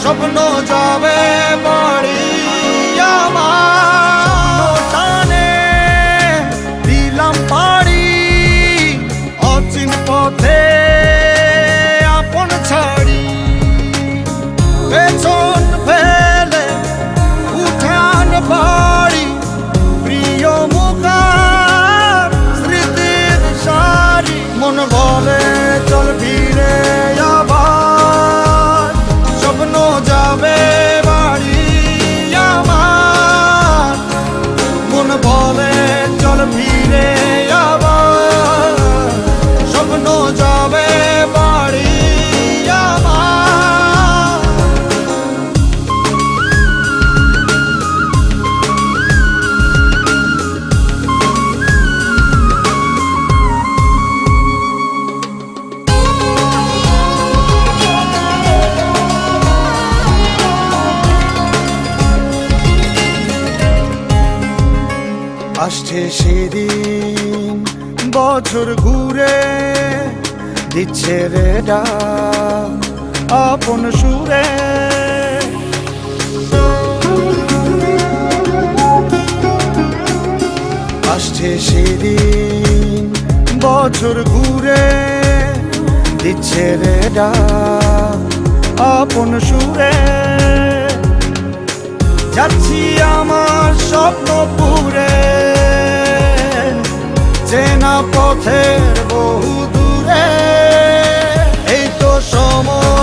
স্বপ্ন যাবে বাড়ি আমার টানে দিলাম পাড়ি অচিন পথে আপন ছাড়ি পেছন ফেলে উঠান বাড়ি প্রিয় মুখার স্মৃতির সারি মন বলে চল ফিরে আবার স্বপ্ন যাবে বাড়ি আমার মন বলে চল ফিরে আবার স্বপ্ন যাবে বাড়ি আমার। আসছে সেদিন বছর ঘুরে দিচ্ছে রে ডাক আপন সুরে আসছে সেদিন বছর ঘুরে দিচ্ছে রে ডাক আপন সুরে যাচ্ছি আমার স্বপ্ন পুরে চেনা পথের বহু দূরে এই তো সময়